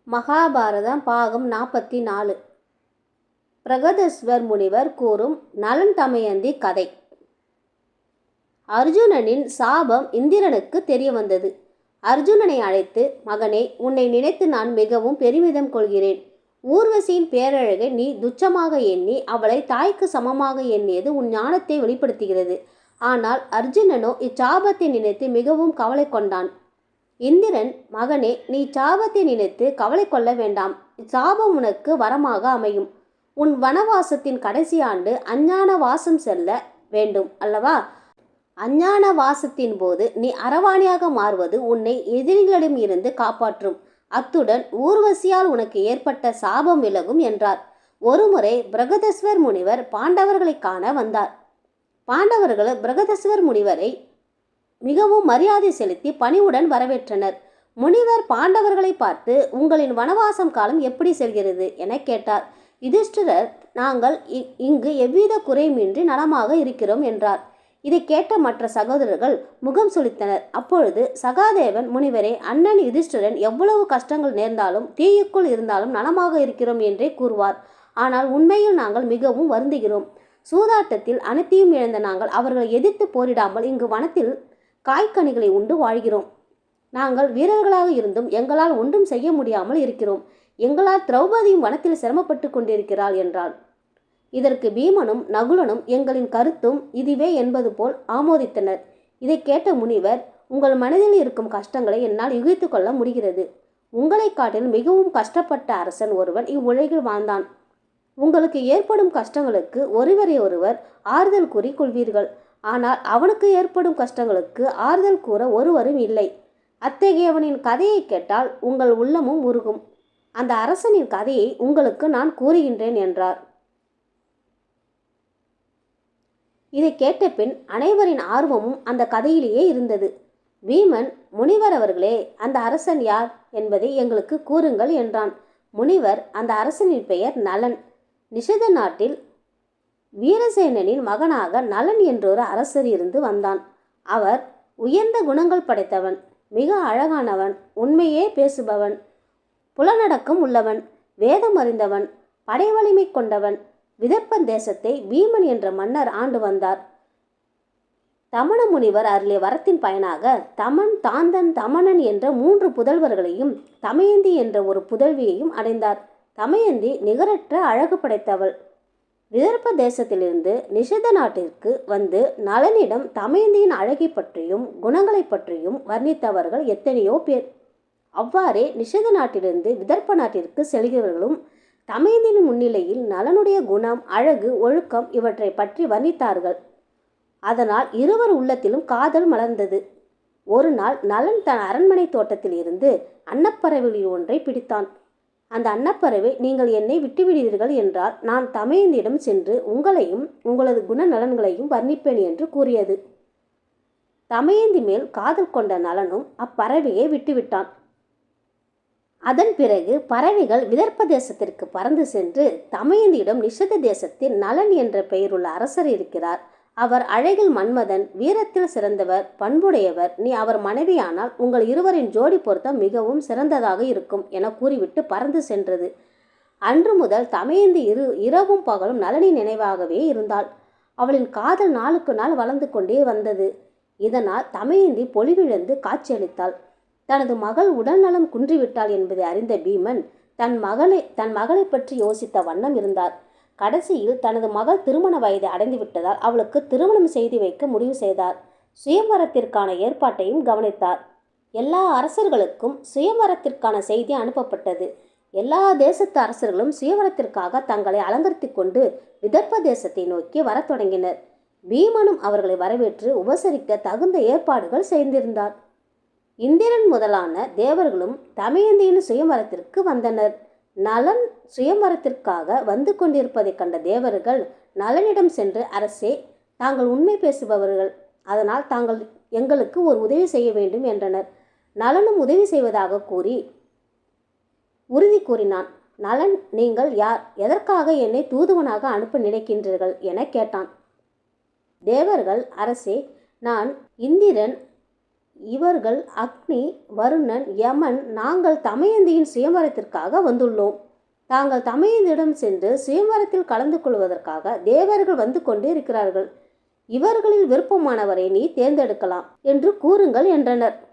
மகாபாரதம் பாகம் 44. பிரகதஸ்வர் முனிவர் கூறும் நலன் தமயந்தி கதை. அர்ஜுனனின் சாபம் இந்திரனுக்கு தெரிய வந்தது. அர்ஜுனனை அழைத்து, மகனே, உன்னை நினைத்து நான் மிகவும் பெருமிதம் கொள்கிறேன். ஊர்வசியின் பேரழகை நீ துச்சமாக எண்ணி அவளை தாய்க்கு சமமாக எண்ணியது உன் ஞானத்தை வெளிப்படுத்துகிறது. ஆனால் அர்ஜுனனோ இச்சாபத்தை நினைத்து மிகவும் கவலை கொண்டான். இந்திரன், மகனே, நீ சாபத்தை நினைத்து கவலை கொள்ள வேண்டாம். சாபம் உனக்கு வரமாக அமையும். உன் வனவாசத்தின் கடைசி ஆண்டு அஞ்ஞான வாசம் செல்ல வேண்டும் அல்லவா? அஞ்ஞான வாசத்தின் போது நீ அரவாணியாக மாறுவது உன்னை எதிரிகளிடம் இருந்து காப்பாற்றும். அத்துடன் ஊர்வசியால் உனக்கு ஏற்பட்ட சாபம் விலகும் என்றார். ஒருமுறை பிரகதஸ்வர் முனிவர் பாண்டவர்களை காண வந்தார். பாண்டவர்கள் பிரகதஸ்வர் முனிவரை மிகவும் மரியாதை செலுத்தி பணிவுடன் வரவேற்றனர். முனிவர் பாண்டவர்களை பார்த்து, உங்களின் வனவாசம் காலம் எப்படி செல்கிறது என கேட்டார். யுதிஷ்டிரர், நாங்கள் இங்கு எவ்வித குறையுமின்றி நலமாக இருக்கிறோம் என்றார். இதை கேட்ட மற்ற சகோதரர்கள் முகம் சுளித்தனர். அப்பொழுது சகாதேவன், முனிவரே, அண்ணன் யுதிஷ்டிரன் எவ்வளவு கஷ்டங்கள் நேர்ந்தாலும் தீயுக்குள் இருந்தாலும் நலமாக இருக்கிறோம் என்றே கூறுவார். ஆனால் உண்மையில் நாங்கள் மிகவும் வருந்துகிறோம். சூதாட்டத்தில் அனைத்தையும் இழந்த நாங்கள் அவர்களை எதிர்த்து போரிடாமல் இங்கு வனத்தில் காய்கனிகளை உண்டு வாழ்கிறோம். நாங்கள் வீரர்களாக இருந்தும் எங்களால் ஒன்றும் செய்ய முடியாமல் இருக்கிறோம். எங்களால் திரௌபதியும் வனத்தில் சிரமப்பட்டு கொண்டிருக்கிறாள் என்றாள். இதற்கு பீமனும் நகுலனும் எங்களின் கருத்தும் இதுவே என்பது போல் ஆமோதித்தனர். இதை கேட்ட முனிவர், உங்கள் மனதில் இருக்கும் கஷ்டங்களை என்னால் யூகித்து கொள்ள முடிகிறது. உங்களை காட்டில் மிகவும் கஷ்டப்பட்ட அரசன் ஒருவன் இவ்வுலகில் வாழ்ந்தான். உங்களுக்கு ஏற்படும் கஷ்டங்களுக்கு ஒருவரை ஒருவர் ஆறுதல் கூறி கொள்வீர்கள். ஆனால் அவனுக்கு ஏற்படும் கஷ்டங்களுக்கு ஆறுதல் கூற ஒருவரும் இல்லை. அத்தகையவனின் கதையை கேட்டால் உங்கள் உள்ளமும் உருகும். அந்த அரசனின் கதையை உங்களுக்கு நான் கூறுகின்றேன் என்றார். இதை கேட்ட பின் அனைவரின் ஆர்வமும் அந்த கதையிலேயே இருந்தது. பீமன், முனிவர் அவர்களே, அந்த அரசன் யார் என்பதை எங்களுக்கு கூறுங்கள் என்றான். முனிவர், அந்த அரசனின் பெயர் நலன். நிஷத நாட்டில் வீரசேனனின் மகனாக நலன் என்றொரு அரசர் இருந்து வந்தான். அவர் உயர்ந்த குணங்கள் படைத்தவன், மிக அழகானவன், உண்மையே பேசுபவன், புலனடக்கம் உள்ளவன், வேதம் அறிந்தவன், படை வலிமை கொண்டவன். விதர்ப்பன் தேசத்தை பீமன் என்ற மன்னர் ஆண்டு வந்தார். தமண முனிவர் அருளிய வரத்தின் பயனாக தமன், தாந்தன், தமணன் என்ற 3 புதல்வர்களையும் தமயந்தி என்ற ஒரு புதல்வியையும் அடைந்தார். தமயந்தி நிகரற்ற அழகு படைத்தவள். விதர்ப்ப தேசத்திலிருந்து நிஷத நாட்டிற்கு வந்து நலனிடம் தமயந்தியின் அழகை பற்றியும் குணங்களை பற்றியும் வர்ணித்தவர்கள் எத்தனையோ பேர். அவ்வாறே நிஷத நாட்டிலிருந்து விதர்ப்ப நாட்டிற்கு செல்கிறவர்களும் தமயந்தியின் முன்னிலையில் நலனுடைய குணம், அழகு, ஒழுக்கம் இவற்றை பற்றி வர்ணித்தார்கள். அதனால் இருவர் உள்ளத்திலும் காதல் மலர்ந்தது. ஒரு நாள் நலன் தன் அரண்மனை தோட்டத்தில் இருந்து அன்னப்பறவைகளில் ஒன்றை பிடித்தான். அந்த அன்னப்பறவை, நீங்கள் என்னை விட்டுவிடுவீர்கள் என்றால் நான் தமயந்தியிடம் சென்று உங்களையும் உங்களது குண நலன்களையும் வர்ணிப்பேன் என்று கூறியது. தமயந்தி மேல் காதல் கொண்ட நலனும் அப்பறவையை விட்டுவிட்டான். அதன் பிறகு பறவைகள் விதர்ப்ப தேசத்திற்கு பறந்து சென்று தமயந்தியிடம், நிஷத தேசத்தில் நலன் என்ற பெயருள்ள அரசர் இருக்கிறார். அவர் அழகில் மன்மதன், வீரத்தில் சிறந்தவர், பண்புடையவர். நீ அவர் மனைவியானால் உங்கள் இருவரின் ஜோடி பொருத்தம் மிகவும் சிறந்ததாக இருக்கும் என கூறிவிட்டு பறந்து சென்றது. அன்று முதல் தமயந்தி இரவும் பகலும் நலனின் நினைவாகவே இருந்தாள். அவளின் காதல் நாளுக்கு நாள் வளர்ந்து கொண்டே வந்தது. இதனால் தமயந்தி பொலிவிழந்து காட்சியளித்தாள். தனது மகள் உடல் நலம் குன்றிவிட்டாள் என்பதை அறிந்த பீமன் தன் மகளை பற்றி யோசித்த வண்ணம் இருந்தார். கடைசியில் தனது மகள் திருமண வயதை அடைந்து விட்டதால் அவளுக்கு திருமணம் செய்து வைக்க முடிவு செய்தார். சுயம்வரத்திற்கான ஏற்பாட்டையும் கவனித்தார். எல்லா அரசர்களுக்கும் சுயம்வரத்திற்கான செய்தி அனுப்பப்பட்டது. எல்லா தேசத்து அரசர்களும் சுயவரத்திற்காக தங்களை அலங்கரித்து கொண்டு விதர்ப்ப தேசத்தை நோக்கி வரத் தொடங்கினர். பீமனும் அவர்களை வரவேற்று உபசரிக்க தகுந்த ஏற்பாடுகள் செய்திருந்தார். இந்திரன் முதலான தேவர்களும் தமயந்தியின் சுயம்வரத்திற்கு வந்தனர். நலன் சுயம்வரத்திற்காக வந்து கொண்டிருப்பதை கண்ட தேவர்கள் நலனிடம் சென்று, அரசே, தாங்கள் உண்மை பேசுபவர்கள், அதனால் தாங்கள் எங்களுக்கு ஒரு உதவி செய்ய வேண்டும் என்றனர். நலனும் உதவி செய்வதாக கூறி உறுதி கூறினான். நலன், நீங்கள் யார்? எதற்காக என்னை தூதுவனாக அனுப்ப நினைக்கின்றீர்கள் என கேட்டான். தேவர்கள், அரசே, நான் இந்திரன் இவர்கள் அக்னி, வருணன், யமன். நாங்கள் தமயந்தியின் சுயம்வரத்திற்காக வந்துள்ளோம். தாங்கள் தமயந்தியிடம் சென்று சுயம்வரத்தில் கலந்து கொள்வதற்காக தேவர்கள் வந்து கொண்டு இருக்கிறார்கள். இவர்களில் விருப்பமானவரை நீ தேர்ந்தெடுக்கலாம் என்று கூறுங்கள் என்றனர்.